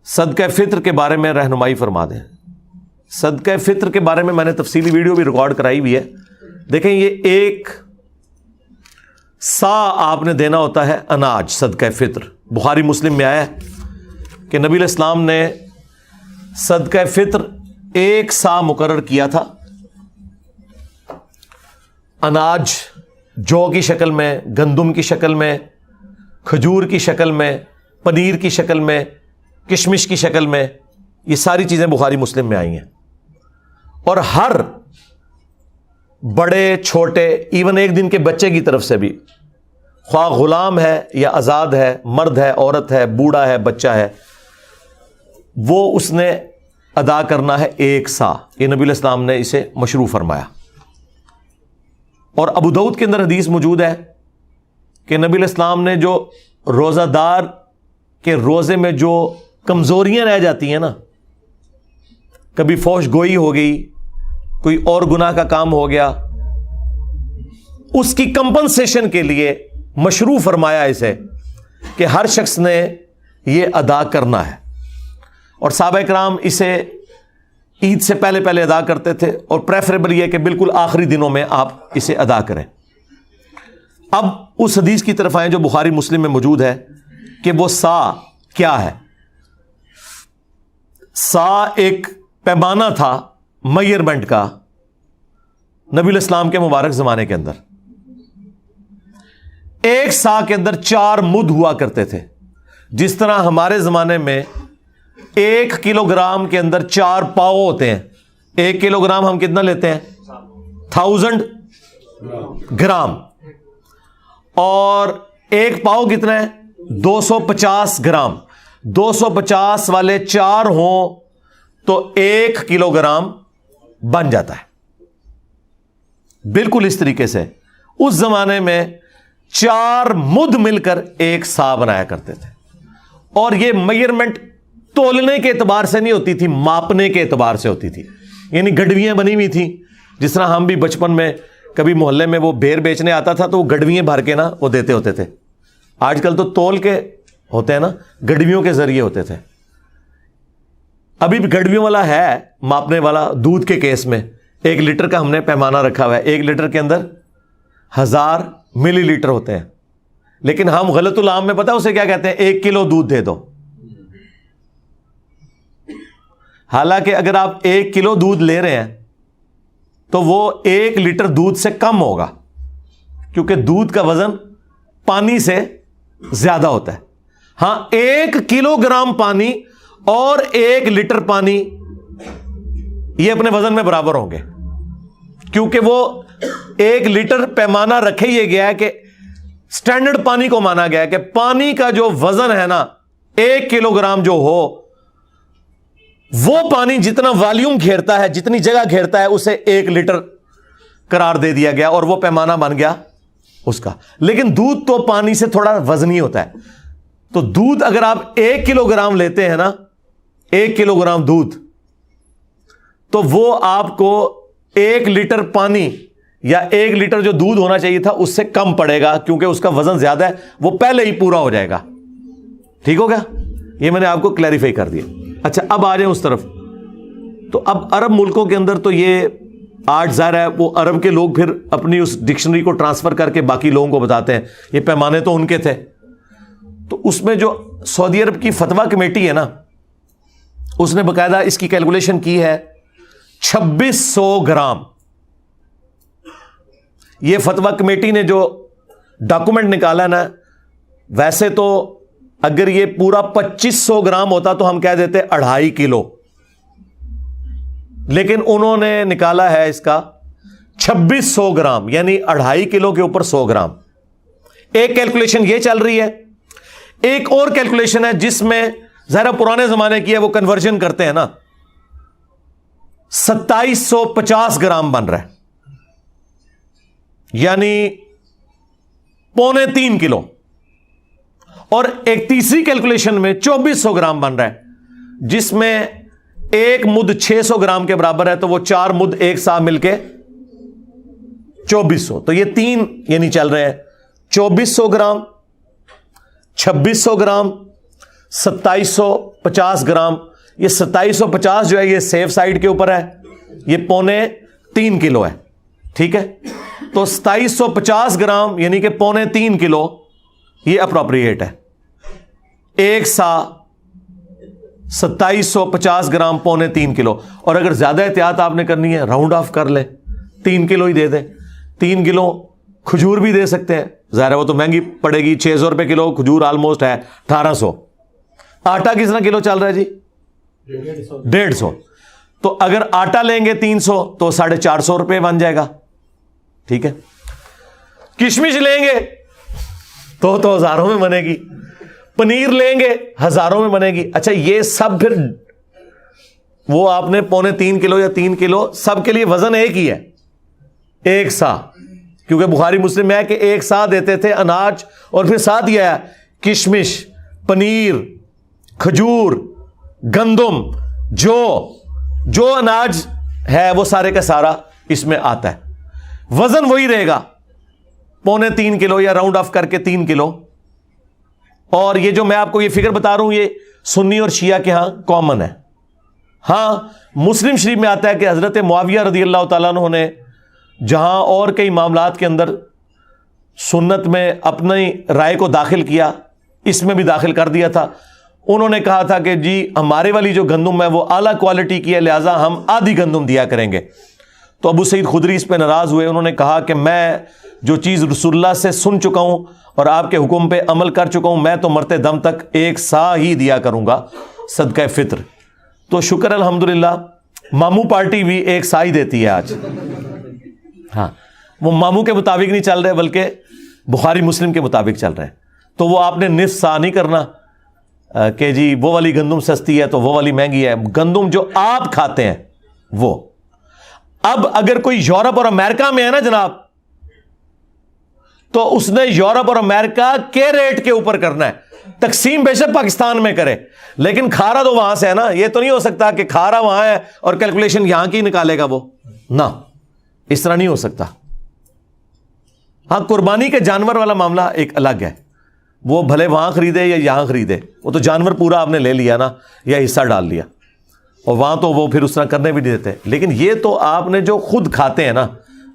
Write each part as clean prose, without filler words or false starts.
صدقہ فطر کے بارے میں رہنمائی فرما دیں. صدقہ فطر کے بارے میں میں نے تفصیلی ویڈیو بھی ریکارڈ کرائی ہوئی ہے. دیکھیں یہ ایک سا آپ نے دینا ہوتا ہے اناج. صدقہ فطر بخاری مسلم میں آیا ہے کہ نبی علیہ السلام نے صدقہ فطر ایک سا مقرر کیا تھا. اناج جو کی شکل میں، گندم کی شکل میں، کھجور کی شکل میں، پنیر کی شکل میں، کشمش کی شکل میں، یہ ساری چیزیں بخاری مسلم میں آئی ہیں. اور ہر بڑے چھوٹے ایون ایک دن کے بچے کی طرف سے بھی، خواہ غلام ہے یا آزاد ہے، مرد ہے، عورت ہے، بوڑھا ہے، بچہ ہے، وہ اس نے ادا کرنا ہے ایک سا. یہ نبی علیہ السلام نے اسے مشروع فرمایا. اور ابو داؤد کے اندر حدیث موجود ہے کہ نبی علیہ السلام نے جو روزہ دار کے روزے میں جو کمزوریاں رہ جاتی ہیں نا، کبھی فوش گوئی ہو گئی، کوئی اور گناہ کا کام ہو گیا، اس کی کمپنسیشن کے لیے مشروع فرمایا اسے کہ ہر شخص نے یہ ادا کرنا ہے. اور صحابہ کرام اسے عید سے پہلے پہلے ادا کرتے تھے، اور پریفریبل یہ کہ بالکل آخری دنوں میں آپ اسے ادا کریں. اب اس حدیث کی طرف آئیں جو بخاری مسلم میں موجود ہے کہ وہ سا کیا ہے. سا ایک پیمانہ تھا میئرمنٹ کا نبی علیہ السلام کے مبارک زمانے کے اندر. ایک سا کے اندر 4 مد ہوا کرتے تھے. جس طرح ہمارے زمانے میں 1 کلو گرام کے اندر 4 پاؤ ہوتے ہیں. 1 کلو گرام ہم کتنا لیتے ہیں؟ 1000 گرام. اور 1 پاؤ کتنا ہے؟ 250 گرام. 250 والے 4 ہوں تو 1 کلو گرام بن جاتا ہے. بالکل اس طریقے سے اس زمانے میں 4 مد مل کر ایک سا بنایا کرتے تھے. اور یہ میئرمنٹ تولنے کے اعتبار سے نہیں ہوتی تھی، ماپنے کے اعتبار سے ہوتی تھی. یعنی گڈویاں بنی ہوئی تھیں. جس طرح ہم بھی بچپن میں کبھی محلے میں وہ بیر بیچنے آتا تھا تو وہ گڈویاں بھر کے نا وہ دیتے ہوتے تھے. آج کل تو تول کے ہوتے ہیں نا، گڈویوں کے ذریعے ہوتے تھے. ابھی بھی گڈویوں والا ہے ماپنے والا. دودھ کے کیس میں 1 لیٹر کا ہم نے پیمانہ رکھا ہوا ہے. 1 لیٹر کے اندر 1000 ملی لیٹر ہوتے ہیں. لیکن ہم غلط العام میں پتہ اسے کیا کہتے ہیں؟ 1 کلو دودھ دے دو. حالانکہ اگر آپ 1 کلو دودھ لے رہے ہیں تو وہ 1 لیٹر دودھ سے کم ہوگا، کیونکہ دودھ کا وزن پانی سے زیادہ ہوتا ہے. ہاں 1 کلو گرام پانی اور 1 لیٹر پانی یہ اپنے وزن میں برابر ہوں گے، کیونکہ وہ 1 لیٹر پیمانہ رکھے یہ گیا ہے کہ سٹینڈرڈ پانی کو مانا گیا ہے کہ پانی کا جو وزن ہے نا 1 کلو گرام جو ہو، وہ پانی جتنا والیوم گھیرتا ہے، جتنی جگہ گھیرتا ہے، اسے 1 لیٹر قرار دے دیا گیا اور وہ پیمانہ بن گیا اس کا. لیکن دودھ تو پانی سے تھوڑا وزنی ہوتا ہے. تو دودھ اگر آپ 1 کلو گرام لیتے ہیں نا، 1 کلو گرام دودھ، تو وہ آپ کو 1 لیٹر پانی یا 1 لیٹر جو دودھ ہونا چاہیے تھا اس سے کم پڑے گا، کیونکہ اس کا وزن زیادہ ہے، وہ پہلے ہی پورا ہو جائے گا. ٹھیک ہو گیا؟ یہ میں نے آپ کو کلیریفائی کر دیا. اچھا اب آ جائیں اس طرف. تو اب عرب ملکوں کے اندر تو یہ آج ظاہر ہے وہ عرب کے لوگ پھر اپنی اس ڈکشنری کو ٹرانسفر کر کے باقی لوگوں کو بتاتے ہیں یہ پیمانے تو ان کے تھے. تو اس میں جو سعودی عرب کی فتویٰ کمیٹی ہے نا، اس نے باقاعدہ اس کی کیلکولیشن کی ہے 2600 گرام. یہ فتویٰ کمیٹی نے جو ڈاکومنٹ نکالا نا، ویسے تو اگر یہ پورا 2500 گرام ہوتا تو ہم کہہ دیتے 2.5 کلو، لیکن انہوں نے نکالا ہے اس کا 2600 گرام، یعنی 2.5 کلو کے اوپر 100 گرام. ایک کیلکولیشن یہ چل رہی ہے. ایک اور کیلکولیشن ہے جس میں ذرا پرانے زمانے کی ہے، وہ کنورژن کرتے ہیں نا، 2750 گرام بن رہا ہے، یعنی 2.25 کلو. اور ایک تیسری کیلکولیشن میں 2400 گرام بن رہا ہے، جس میں 1 مد 600 گرام کے برابر ہے، تو وہ 4 مد ایک ساتھ مل کے 2400. تو یہ 3 یعنی چل رہے ہیں 2400 گرام، 2600 گرام، 2700 50 گرام. یہ 2750 جو ہے یہ سیف سائڈ کے اوپر ہے, یہ 3.25 کلو ہے. ٹھیک ہے, تو 2750 گرام یعنی کہ 3.25 کلو یہ اپروپریٹ ہے. ایک سا 2750 گرام 3.25 کلو. اور اگر زیادہ احتیاط آپ نے کرنی ہے راؤنڈ آف کر لیں, 3 کلو ہی دے دیں. 3 کلو کھجور بھی دے سکتے ہیں, ظاہر ہے وہ تو مہنگی پڑے گی, 600 روپے کلو کھجور آلموسٹ ہے 1800. آٹا کتنا کلو چل رہا ہے جی؟ 150. تو اگر آٹا لیں گے 300 تو 450 روپے بن جائے گا. ٹھیک ہے, کشمش لیں گے تو ہزاروں میں بنے گی, پنیر لیں گے ہزاروں میں بنے گی. اچھا یہ سب پھر وہ آپ نے 3.25 کلو یا 3 کلو سب کے لیے وزن ایک ہی ہے, ایک سا, کیونکہ بخاری مسلم میں ہے کہ ایک سا دیتے تھے اناج, اور پھر ساتھ یہ ہے کشمش, پنیر, کھجور, گندم, جو اناج ہے وہ سارے کا سارا اس میں آتا ہے. وزن وہی رہے گا 3.25 کلو یا راؤنڈ آف کر کے 3 کلو. اور یہ جو میں آپ کو یہ فگر بتا رہا ہوں یہ سنی اور شیعہ کے ہاں کامن ہے. ہاں مسلم شریف میں آتا ہے کہ حضرت معاویہ رضی اللہ تعالیٰ عنہ نے جہاں اور کئی معاملات کے اندر سنت میں اپنی رائے کو داخل کیا, اس میں بھی داخل کر دیا تھا. انہوں نے کہا تھا کہ جی ہمارے والی جو گندم ہے وہ اعلیٰ کوالٹی کی ہے, لہٰذا ہم آدھی گندم دیا کریں گے. تو ابو سعید خدری اس پہ ناراض ہوئے. انہوں نے کہا کہ میں جو چیز رسول اللہ سے سن چکا ہوں اور آپ کے حکم پہ عمل کر چکا ہوں, میں تو مرتے دم تک ایک سا ہی دیا کروں گا صدقہ فطر. تو شکر الحمدللہ ماموں پارٹی بھی ایک سا ہی دیتی ہے آج. ہاں وہ ماموں کے مطابق نہیں چل رہے بلکہ بخاری مسلم کے مطابق چل رہے ہیں. تو وہ آپ نے نصف سا نہیں کرنا کہ جی وہ والی گندم سستی ہے تو وہ والی مہنگی ہے. گندم جو آپ کھاتے ہیں وہ. اب اگر کوئی یورپ اور امریکہ میں ہے نا جناب, تو اس نے یورپ اور امریکہ کے ریٹ کے اوپر کرنا ہے. تقسیم بے شک پاکستان میں کرے لیکن کھارا تو وہاں سے ہے نا. یہ تو نہیں ہو سکتا کہ کھارا وہاں ہے اور کیلکولیشن یہاں کی نکالے گا وہ, نہ اس طرح نہیں ہو سکتا. ہاں قربانی کے جانور والا معاملہ ایک الگ ہے, وہ بھلے وہاں خریدے یا یہاں خریدے, وہ تو جانور پورا آپ نے لے لیا نا یا حصہ ڈال لیا, اور وہاں تو وہ پھر اس طرح کرنے بھی نہیں دیتے. لیکن یہ تو آپ نے جو خود کھاتے ہیں نا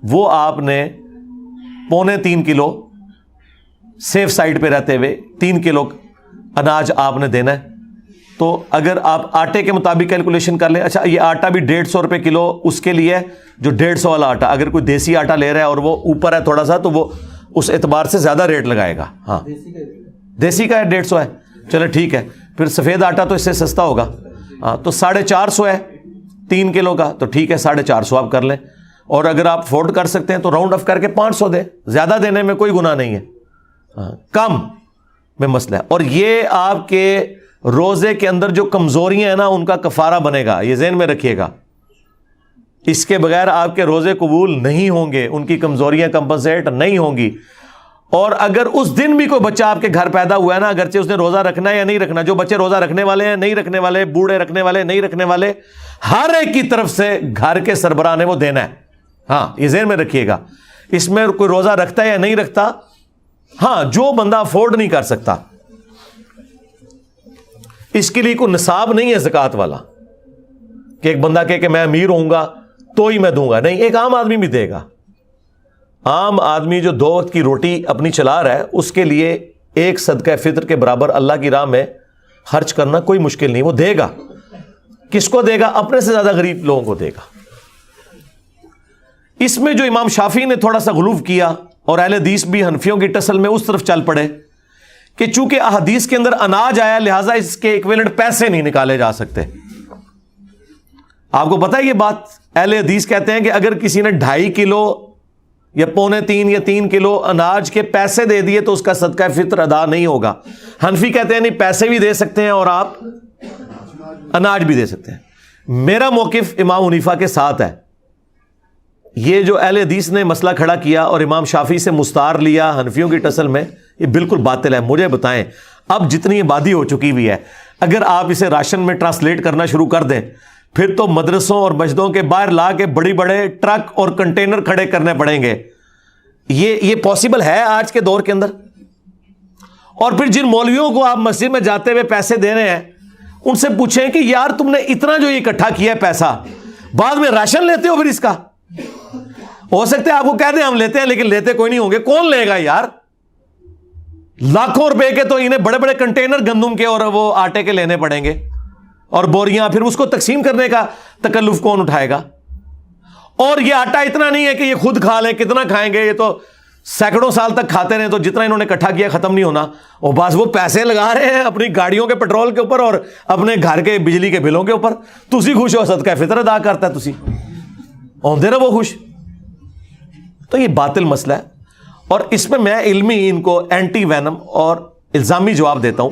وہ آپ نے 3.25 کلو سیف سائڈ پہ رہتے ہوئے 3 کلو اناج آپ نے دینا ہے. تو اگر آپ آٹے کے مطابق کیلکولیشن کر لیں, اچھا یہ آٹا بھی 150 روپے کلو اس کے لیے جو 150 والا آٹا, اگر کوئی دیسی آٹا لے رہا ہے اور وہ اوپر ہے تھوڑا سا تو وہ اس اعتبار سے زیادہ ریٹ لگائے گا. ہاں دیسی کا ہے 150 ہے, چلے ٹھیک ہے. پھر سفید آٹا تو اس سے سستا ہوگا, ہاں تو 450 ہے 3 کلو کا, تو ٹھیک ہے 450 آپ کر لیں. اور اگر آپ افورڈ کر سکتے ہیں تو راؤنڈ آف کر کے 500 دیں, زیادہ دینے میں کوئی گناہ نہیں ہے, ہاں کم میں مسئلہ ہے. اور یہ آپ کے روزے کے اندر جو کمزوریاں ہیں نا ان کا کفارہ بنے گا, یہ ذہن میں رکھیے گا. اس کے بغیر آپ کے روزے قبول نہیں ہوں گے, ان کی کمزوریاں کمپنسیٹ نہیں ہوں گی. اور اگر اس دن بھی کوئی بچہ آپ کے گھر پیدا ہوا ہے نا, اگرچہ اس نے روزہ رکھنا ہے یا نہیں رکھنا, جو بچے روزہ رکھنے والے ہیں نہیں رکھنے والے, بوڑھے رکھنے والے نہیں رکھنے والے, ہر ایک کی طرف سے گھر کے سربراہ نے وہ دینا ہے. ہاں یہ ذہن میں رکھیے گا. اس میں کوئی روزہ رکھتا ہے یا نہیں رکھتا, ہاں جو بندہ افورڈ نہیں کر سکتا اس کے لیے کوئی نصاب نہیں ہے زکوٰۃ والا کہ ایک بندہ کہے کہ میں امیر ہوں گا تو ہی میں دوں گا. نہیں, ایک عام آدمی بھی دے گا. عام آدمی جو 2 وقت کی روٹی اپنی چلا رہا ہے اس کے لیے ایک صدقہ فطر کے برابر اللہ کی راہ میں خرچ کرنا کوئی مشکل نہیں, وہ دے گا. کس کو دے گا؟ اپنے سے زیادہ غریب لوگوں کو دے گا. اس میں جو امام شافعی نے تھوڑا سا غلو کیا اور اہل حدیث بھی حنفیوں کی ٹسل میں اس طرف چل پڑے کہ چونکہ احادیث کے اندر اناج آیا لہٰذا اس کے ایکویلنٹ پیسے نہیں نکالے جا سکتے. آپ کو پتا ہے یہ بات, اہل حدیث کہتے ہیں کہ اگر کسی نے 2.5 کلو یا 3.25 یا 3 کلو اناج کے پیسے دے دیے تو اس کا صدقہ فطر ادا نہیں ہوگا. حنفی کہتے ہیں نہیں, پیسے بھی دے سکتے ہیں اور آپ اناج بھی دے سکتے ہیں. میرا موقف امام حنیفہ کے ساتھ ہے. یہ جو اہل حدیث نے مسئلہ کھڑا کیا اور امام شافعی سے مستعار لیا حنفیوں کی ٹسل میں, یہ بالکل باطل ہے. مجھے بتائیں اب جتنی آبادی ہو چکی ہوئی ہے, اگر آپ اسے راشن میں ٹرانسلیٹ کرنا شروع کر دیں پھر تو مدرسوں اور مسجدوں کے باہر لا کے بڑی بڑے ٹرک اور کنٹینر کھڑے کرنے پڑیں گے. یہ پاسبل ہے آج کے دور کے اندر. اور پھر جن مولویوں کو آپ مسجد میں جاتے ہوئے پیسے دے رہے ہیں ان سے پوچھیں کہ یار تم نے اتنا جو اکٹھا کیا ہے پیسہ, بعد میں راشن لیتے ہو پھر اس کا؟ ہو سکتا ہے آپ کو کہہ دیں ہم لیتے ہیں, لیکن لیتے کوئی نہیں ہوں گے. کون لے گا یار؟ لاکھوں روپے کے تو انہیں بڑے بڑے کنٹینر گندم کے اور وہ آٹے کے لینے پڑیں گے, اور بوریاں, پھر اس کو تقسیم کرنے کا تکلف کون اٹھائے گا؟ اور یہ آٹا اتنا نہیں ہے کہ یہ خود کھا لیں, کتنا کھائیں گے؟ یہ تو سینکڑوں سال تک کھاتے رہے, تو جتنا انہوں نے اکٹھا کیا ختم نہیں ہونا. اور بس وہ پیسے لگا رہے ہیں اپنی گاڑیوں کے پیٹرول کے اوپر اور اپنے گھر کے بجلی کے بلوں کے اوپر. تسی خوش ہو, صدقہ فطر ادا کرتا ہے, تسی ہوندے رہو خوش. تو یہ باطل مسئلہ ہے, اور اس میں میں علمی ان کو اینٹی وینم اور الزامی جواب دیتا ہوں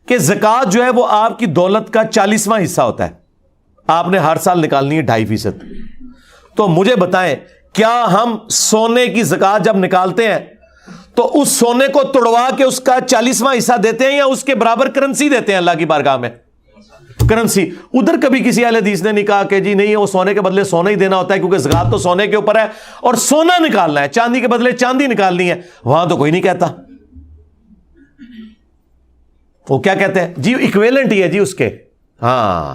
کہ زکوٰۃ جو ہے وہ آپ کی دولت کا 40واں حصہ ہوتا ہے, آپ نے ہر سال نکالنی ہے 2.5%. تو مجھے بتائیں, کیا ہم سونے کی زکوٰۃ جب نکالتے ہیں تو اس سونے کو توڑوا کے اس کا 40واں حصہ دیتے ہیں, یا اس کے برابر کرنسی دیتے ہیں اللہ کی بارگاہ میں؟ کرنسی. ادھر کبھی کسی اہل حدیث نے نہیں کہا کہ جی نہیں, وہ سونے کے بدلے سونا ہی دینا ہوتا ہے, کیونکہ زکوٰۃ تو سونے کے اوپر ہے اور سونا نکالنا ہے, چاندی کے بدلے چاندی نکالنی ہے. وہاں تو کوئی نہیں کہتا. وہ کیا کہتے ہیں جی ایکویلنٹ ہی ہے جی اس کے, ہاں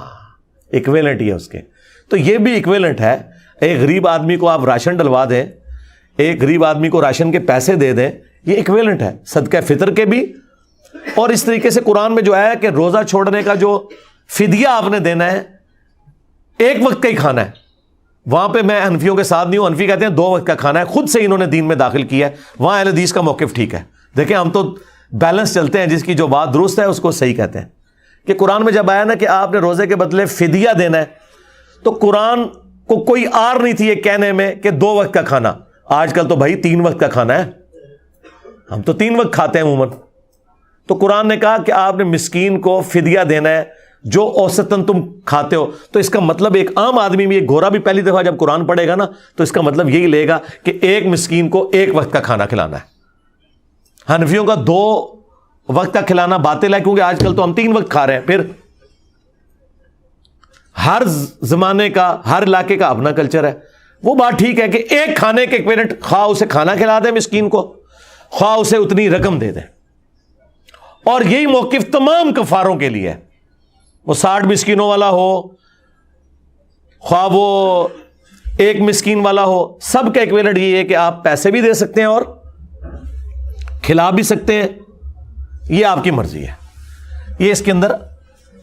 ایکویلنٹ ہی ہے اس کے. تو یہ بھی ایکویلنٹ ہے. ایک غریب آدمی کو آپ راشن ڈلوا دیں, ایک غریب آدمی کو راشن کے پیسے دے دیں, یہ ایکویلنٹ ہے صدقہ فطر کے بھی. اور اس طریقے سے قرآن میں جو ہے کہ روزہ چھوڑنے کا جو فدیہ آپ نے دینا ہے, ایک وقت کا ہی کھانا ہے. وہاں پہ میں حنفیوں کے ساتھ نہیں ہوں, حنفی کہتے ہیں 2 وقت کا کھانا ہے, خود سے انہوں نے دین میں داخل کیا ہے. وہاں اہل حدیث کا موقف ٹھیک ہے. دیکھیں ہم تو بیلنس چلتے ہیں, جس کی جو بات درست ہے اس کو صحیح کہتے ہیں. کہ قرآن میں جب آیا نا کہ آپ نے روزے کے بدلے فدیہ دینا ہے, تو قرآن کو کوئی آر نہیں تھی یہ کہنے میں کہ 2 وقت کا کھانا. آج کل تو بھائی 3 وقت کا کھانا ہے, ہم تو 3 وقت کھاتے ہیں عموماً. تو قرآن نے کہا کہ آپ نے مسکین کو فدیہ دینا ہے جو اوسطاً تم کھاتے ہو. تو اس کا مطلب ایک عام آدمی بھی, ایک گورا بھی پہلی دفعہ جب قرآن پڑھے گا نا, تو اس کا مطلب یہی لے گا کہ ایک مسکین کو 1 وقت کا کھانا کھلانا ہے. حنفیوں کا 2 وقت کا کھلانا باطل ہے, کیونکہ آج کل تو ہم 3 وقت کھا رہے ہیں. پھر ہر زمانے کا, ہر علاقے کا اپنا کلچر ہے. وہ بات ٹھیک ہے کہ ایک کھانے کے ایکویلنٹ, خواہ اسے کھانا کھلا دیں مسکین کو, خواہ اسے اتنی رقم دے دیں. اور یہی موقف تمام کفاروں کے لیے ہے, وہ 60 مسکینوں والا ہو, خواہ وہ 1 مسکین والا ہو, سب کا ایکویلنٹ یہ ہے کہ آپ پیسے بھی دے سکتے ہیں اور کھلا بھی سکتے ہیں. یہ آپ کی مرضی ہے, یہ اس کے اندر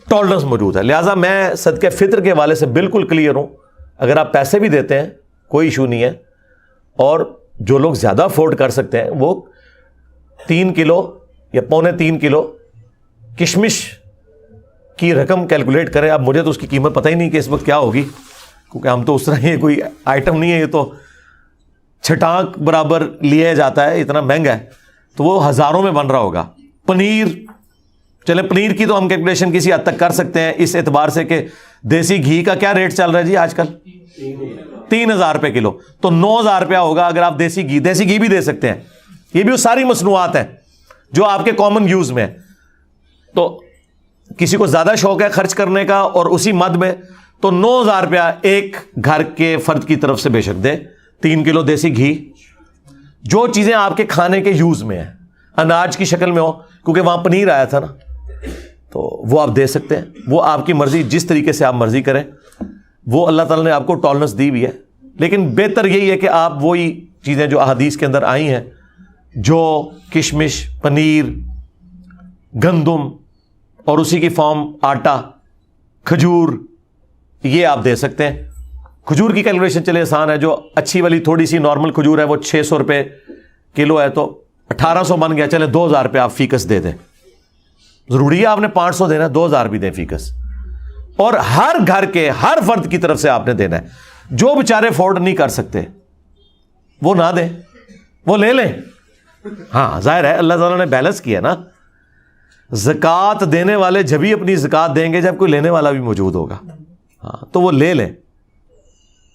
ٹالرنس موجود ہے. لہٰذا میں صدقہ فطر کے حوالے سے بالکل کلیئر ہوں. اگر آپ پیسے بھی دیتے ہیں کوئی ایشو نہیں ہے, اور جو لوگ زیادہ افورڈ کر سکتے ہیں وہ 3 کلو یا 3.25 کلو کشمش کی رقم کیلکولیٹ کریں. اب مجھے تو اس کی قیمت پتہ ہی نہیں کہ اس وقت کیا ہوگی, کیونکہ ہم تو اس طرح یہ کوئی آئٹم نہیں ہے, یہ تو چھٹانک برابر لیا جاتا ہے, اتنا مہنگا ہے, تو وہ ہزاروں میں بن رہا ہوگا. پنیر, چلے پنیر کی تو ہم کیلکولیشن کسی حد تک کر سکتے ہیں اس اعتبار سے کہ دیسی گھی کا کیا ریٹ چل رہا ہے جی آج کل, 3,000 روپے کلو, تو 9,000 روپیہ ہوگا اگر آپ دیسی گھی بھی دے سکتے ہیں. یہ بھی وہ ساری مصنوعات ہیں جو آپ کے کامن یوز میں ہے. تو کسی کو زیادہ شوق ہے خرچ کرنے کا اور اسی مد میں, تو 9,000 روپیہ ایک گھر کے فرد کی طرف سے بے شک دے. 3 کلو دیسی گھی, جو چیزیں آپ کے کھانے کے یوز میں ہیں, اناج کی شکل میں ہو, کیونکہ وہاں پنیر آیا تھا نا, تو وہ آپ دے سکتے ہیں. وہ آپ کی مرضی, جس طریقے سے آپ مرضی کریں, وہ اللہ تعالیٰ نے آپ کو ٹالرنس دی ہوئی ہے. لیکن بہتر یہی ہے کہ آپ وہی چیزیں جو احادیث کے اندر آئی ہیں, جو کشمش, پنیر, گندم اور اسی کی فارم آٹا, کھجور, یہ آپ دے سکتے ہیں. کھجور کی کیلکولیشن چلے آسان ہے, جو اچھی والی تھوڑی سی نارمل کھجور ہے وہ 600 روپے کلو ہے, تو 1800 بن گیا. چلے 2,000 روپے آپ فیکس دے دیں. ضروری ہے آپ نے 500 دینا, 2,000 بھی دیں فیکس. اور ہر گھر کے ہر فرد کی طرف سے آپ نے دینا ہے. جو بیچارے افورڈ نہیں کر سکتے وہ نہ دیں, وہ لے لیں. ہاں ظاہر ہے اللہ تعالیٰ نے بیلنس کیا نا, زکوٰۃ دینے والے جبھی اپنی زکوٰۃ دیں گے جب کوئی لینے والا بھی موجود ہوگا. ہاں تو وہ لے لیں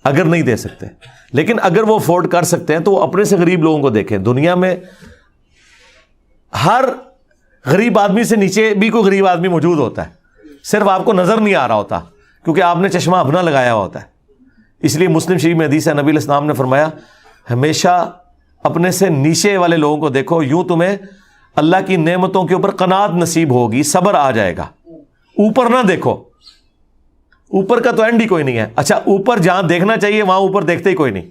اگر نہیں دے سکتے. لیکن اگر وہ افورڈ کر سکتے ہیں تو وہ اپنے سے غریب لوگوں کو دیکھیں. دنیا میں ہر غریب آدمی سے نیچے بھی کوئی غریب آدمی موجود ہوتا ہے, صرف آپ کو نظر نہیں آ رہا ہوتا کیونکہ آپ نے چشمہ اپنا لگایا ہوا ہوتا ہے. اس لیے مسلم شریف میں حدیث ہے, نبی علیہ السلام نے فرمایا ہمیشہ اپنے سے نیچے والے لوگوں کو دیکھو, یوں تمہیں اللہ کی نعمتوں کے اوپر قناعت نصیب ہوگی, صبر آ جائے گا. اوپر نہ دیکھو, اوپر کا تو اینڈ ہی کوئی نہیں ہے. اچھا اوپر جہاں دیکھنا چاہیے وہاں اوپر دیکھتے ہی کوئی نہیں,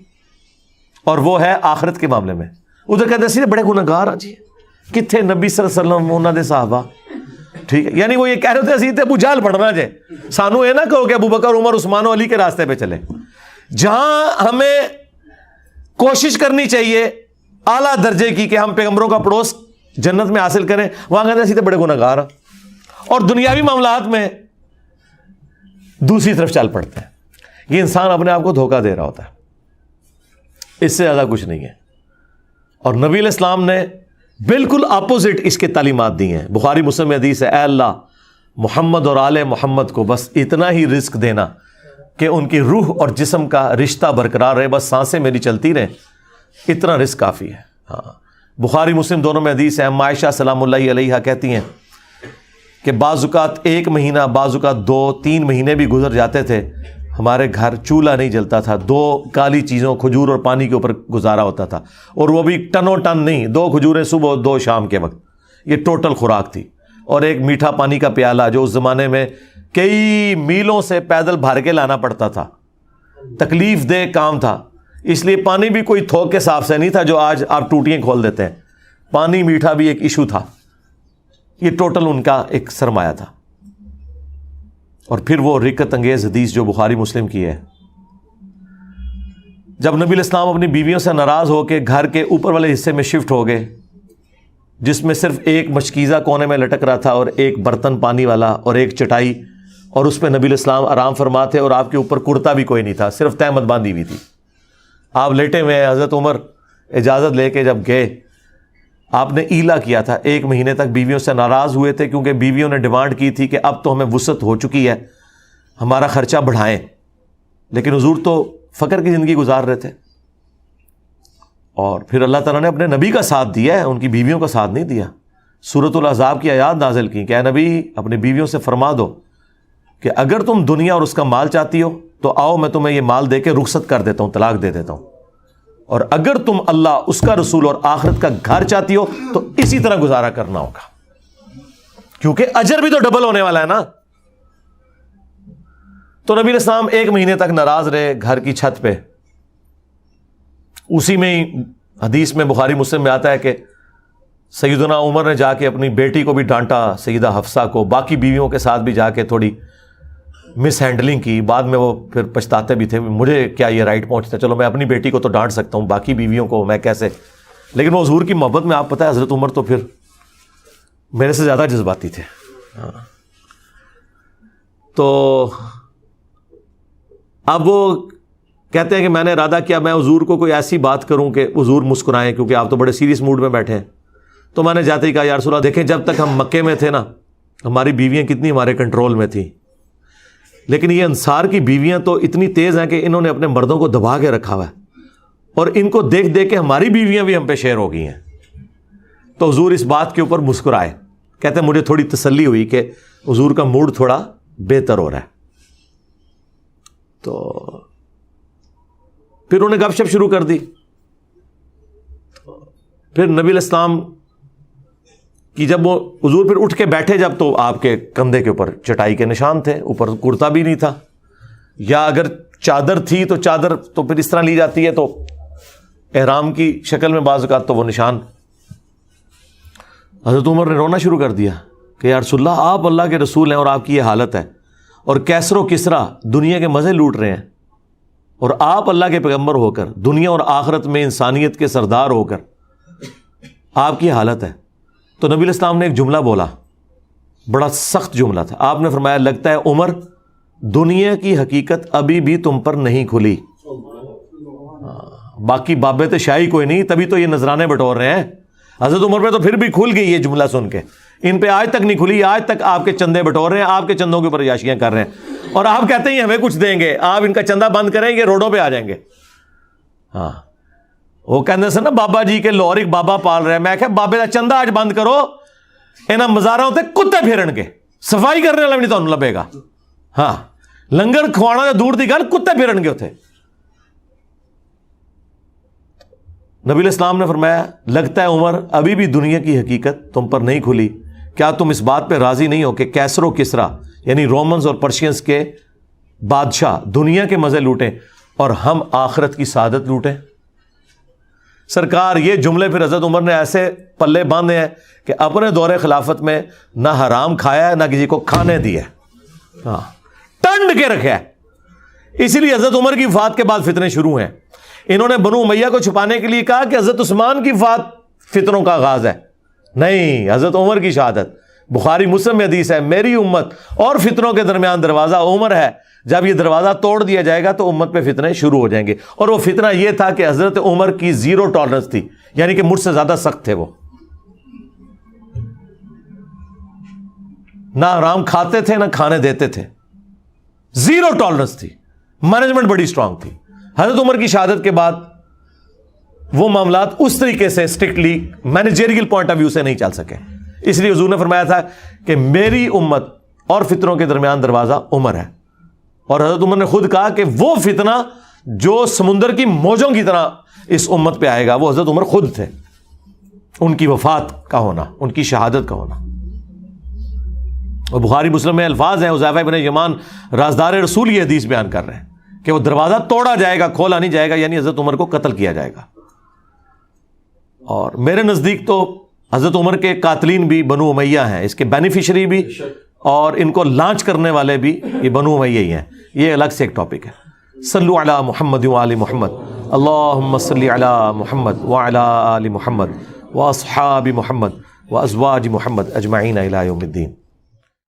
اور وہ ہے آخرت کے معاملے میں. ادھر کہتے ہیں بڑے گناہگار ہیں جی, کتنے نبی صلی اللہ علیہ وسلم انہوں نے صحابہ, ٹھیک ہے, یعنی وہ یہ کہہ رہے تھے ابو جہل پڑھنا جائے, سانو یہ نہ کہو کہ ابو بکر عمر عثمان و علی کے راستے پہ چلے. جہاں ہمیں کوشش کرنی چاہیے اعلیٰ درجے کی کہ ہم پیغمبروں کا پڑوس جنت میں حاصل کریں, وہاں کہتے ہیں سیدھے بڑے گناہگار ہیں, اور دنیاوی معاملات میں دوسری طرف چل پڑتے ہیں. یہ انسان اپنے آپ کو دھوکہ دے رہا ہوتا ہے, اس سے زیادہ کچھ نہیں ہے. اور نبی علیہ السلام نے بالکل اپوزٹ اس کے تعلیمات دی ہیں. بخاری مسلم میں حدیث ہے, اے اللہ محمد اور آل محمد کو بس اتنا ہی رزق دینا کہ ان کی روح اور جسم کا رشتہ برقرار رہے, بس سانسیں میری چلتی رہیں, اتنا رزق کافی ہے. ہاں, بخاری مسلم دونوں میں حدیث ہے. عائشہ سلام اللہ علیہا کہتی ہیں کہ بعض اوقات 1 مہینہ, بعض اوقات 2-3 مہینے بھی گزر جاتے تھے, ہمارے گھر چولہا نہیں جلتا تھا, 2 کالی چیزوں کھجور اور پانی کے اوپر گزارا ہوتا تھا, اور وہ بھی ٹنوں ٹن نہیں, 2 کھجوریں صبح 2 شام کے وقت, یہ ٹوٹل خوراک تھی. اور ایک میٹھا پانی کا پیالہ جو اس زمانے میں کئی میلوں سے پیدل بھر کے لانا پڑتا تھا, تکلیف دہ کام تھا, اس لیے پانی بھی کوئی تھوک کے صاف سے نہیں تھا جو آج آپ ٹوٹیاں کھول دیتے ہیں. پانی میٹھا بھی ایک ایشو تھا. یہ ٹوٹل ان کا ایک سرمایہ تھا. اور پھر وہ رکت انگیز حدیث جو بخاری مسلم کی ہے, جب نبی علیہ السلام اپنی بیویوں سے ناراض ہو کے گھر کے اوپر والے حصے میں شفٹ ہو گئے, جس میں صرف ایک مشکیزہ کونے میں لٹک رہا تھا اور ایک برتن پانی والا اور ایک چٹائی, اور اس پہ نبی علیہ السلام آرام فرماتے, اور آپ کے اوپر کرتا بھی کوئی نہیں تھا, صرف تہمت باندھی ہوئی تھی, آپ لیٹے ہوئے ہیں. حضرت عمر اجازت لے کے جب گئے, آپ نے ایلا کیا تھا, 1 مہینے تک بیویوں سے ناراض ہوئے تھے کیونکہ بیویوں نے ڈیمانڈ کی تھی کہ اب تو ہمیں وسعت ہو چکی ہے, ہمارا خرچہ بڑھائیں, لیکن حضور تو فقر کی زندگی گزار رہے تھے. اور پھر اللہ تعالیٰ نے اپنے نبی کا ساتھ دیا ہے, ان کی بیویوں کا ساتھ نہیں دیا. سورۃ الاحزاب کی آیات نازل کی کہ اے نبی اپنی بیویوں سے فرما دو کہ اگر تم دنیا اور اس کا مال چاہتی ہو تو آؤ میں تمہیں یہ مال دے کے رخصت کر دیتا ہوں, طلاق دے دیتا ہوں, اور اگر تم اللہ, اس کا رسول اور آخرت کا گھر چاہتی ہو تو اسی طرح گزارا کرنا ہوگا, کیونکہ اجر بھی تو ڈبل ہونے والا ہے نا. تو نبی علیہ السلام 1 مہینے تک ناراض رہے گھر کی چھت پہ. اسی میں ہی حدیث میں بخاری مسلم میں آتا ہے کہ سیدنا عمر نے جا کے اپنی بیٹی کو بھی ڈانٹا, سیدہ حفصہ کو, باقی بیویوں کے ساتھ بھی جا کے تھوڑی مس ہینڈلنگ کی. بعد میں وہ پھر پچھتاتے بھی تھے, مجھے کیا یہ رائٹ پہنچتا, چلو میں اپنی بیٹی کو تو ڈانٹ سکتا ہوں, باقی بیویوں کو میں کیسے. لیکن وہ حضور کی محبت میں آپ پتہ ہے حضرت عمر تو پھر میرے سے زیادہ جذباتی تھے. تو اب وہ کہتے ہیں کہ میں نے ارادہ کیا میں حضور کو کوئی ایسی بات کروں کہ حضور مسکرائیں, کیونکہ آپ تو بڑے سیریس موڈ میں بیٹھے ہیں. تو میں نے جاتے ہی کہا یا رسول اللہ دیکھیں جب تک ہم مکے میں تھے نا ہماری بیویاں کتنی ہمارے کنٹرول میں تھیں, لیکن یہ انصار کی بیویاں تو اتنی تیز ہیں کہ انہوں نے اپنے مردوں کو دبا کے رکھا ہوا ہے, اور ان کو دیکھ دیکھ کے ہماری بیویاں بھی ہم پہ شیر ہو گئی ہیں. تو حضور اس بات کے اوپر مسکرائے, کہتے ہیں مجھے تھوڑی تسلی ہوئی کہ حضور کا موڈ تھوڑا بہتر ہو رہا ہے. تو پھر انہوں نے گپ شپ شروع کر دی. پھر نبی علیہ السلام کی جب وہ حضور پھر اٹھ کے بیٹھے جب, تو آپ کے کندھے کے اوپر چٹائی کے نشان تھے, اوپر کرتا بھی نہیں تھا, یا اگر چادر تھی تو چادر تو پھر اس طرح لی جاتی ہے تو احرام کی شکل میں بعض اوقات تو وہ نشان. حضرت عمر نے رونا شروع کر دیا کہ یا رسول اللہ آپ اللہ کے رسول ہیں اور آپ کی یہ حالت ہے, اور کیسر و کسرا دنیا کے مزے لوٹ رہے ہیں, اور آپ اللہ کے پیغمبر ہو کر دنیا اور آخرت میں انسانیت کے سردار ہو کر آپ کی حالت ہے. تو نبی علیہ السلام نے ایک جملہ بولا, بڑا سخت جملہ تھا. آپ نے فرمایا لگتا ہے عمر دنیا کی حقیقت ابھی بھی تم پر نہیں کھلی. باقی بابے تو شاہی کوئی نہیں, تبھی تو یہ نذرانے بٹور رہے ہیں. حضرت عمر پہ تو پھر بھی کھل گئی یہ جملہ سن کے, ان پہ آج تک نہیں کھلی, آج تک آپ کے چندے بٹور رہے ہیں, آپ کے چندوں کے اوپر عیاشیاں کر رہے ہیں, اور آپ کہتے ہیں ہمیں کچھ دیں گے, آپ ان کا چندہ بند کریں گے روڈوں پہ آ جائیں گے. ہاں وہ کہنے سے نا بابا جی کے لوہر ایک بابا پال رہے ہیں, میں کہ بابے کا چندہ آج بند کرو, انہاں مزاروں تے کتے پھیرن کے, صفائی کرنے والا بھی نہیں تمہیں لبے گا. ہاں لنگر کھوانا دور دی گل, کتے پھیرن گے اتنے. نبی علیہ السلام نے فرمایا لگتا ہے عمر ابھی بھی دنیا کی حقیقت تم پر نہیں کھلی, کیا تم اس بات پہ راضی نہیں ہو کہ کیسر و کسرا یعنی رومنز اور پرشینز کے بادشاہ دنیا کے مزے لوٹیں اور ہم آخرت کی سعادت لوٹیں. سرکار یہ جملے پھر حضرت عمر نے ایسے پلے باندھے ہیں کہ اپنے دور خلافت میں نہ حرام کھایا ہے نہ کسی کو کھانے دیا ہے, ہاں ٹنڈ کے رکھا ہے. اسی لیے حضرت عمر کی وفات کے بعد فتنے شروع ہیں. انہوں نے بنو امیہ کو چھپانے کے لیے کہا کہ حضرت عثمان کی وفات فتنوں کا آغاز ہے. نہیں, حضرت عمر کی شہادت. بخاری مسلم میں حدیث ہے, میری امت اور فتنوں کے درمیان دروازہ عمر ہے, جب یہ دروازہ توڑ دیا جائے گا تو امت پہ فتنے شروع ہو جائیں گے. اور وہ فتنہ یہ تھا کہ حضرت عمر کی زیرو ٹالرنس تھی, یعنی کہ مجھ سے زیادہ سخت تھے وہ, نہ حرام کھاتے تھے نہ کھانے دیتے تھے, زیرو ٹالرنس تھی, مینجمنٹ بڑی اسٹرانگ تھی. حضرت عمر کی شہادت کے بعد وہ معاملات اس طریقے سے strictly managerial point of view سے نہیں چل سکے. اس لیے حضور نے فرمایا تھا کہ میری امت اور فتنوں کے درمیان دروازہ عمر ہے. اور حضرت عمر نے خود کہا کہ وہ فتنہ جو سمندر کی موجوں کی طرح اس امت پہ آئے گا وہ حضرت عمر خود تھے. ان کی وفات کا ہونا, ان کی شہادت کا ہونا. اور بخاری مسلم میں الفاظ ہیں, حذیفہ بن یمان رازدار رسول یہ حدیث بیان کر رہے ہیں کہ وہ دروازہ توڑا جائے گا, کھولا نہیں جائے گا, یعنی حضرت عمر کو قتل کیا جائے گا. اور میرے نزدیک تو حضرت عمر کے قاتلین بھی بنو امیہ ہیں, اس کے بینیفیشری بھی, اور ان کو لانچ کرنے والے بھی یہ بنو امیہ ہی ہیں. یہ الگ سے ایک ٹاپک ہے. صلو علی محمد وآل محمد, اللہم صلی علی محمد وعلی آل محمد واصحاب محمد وازواج محمد اجمعین الی یوم الدین.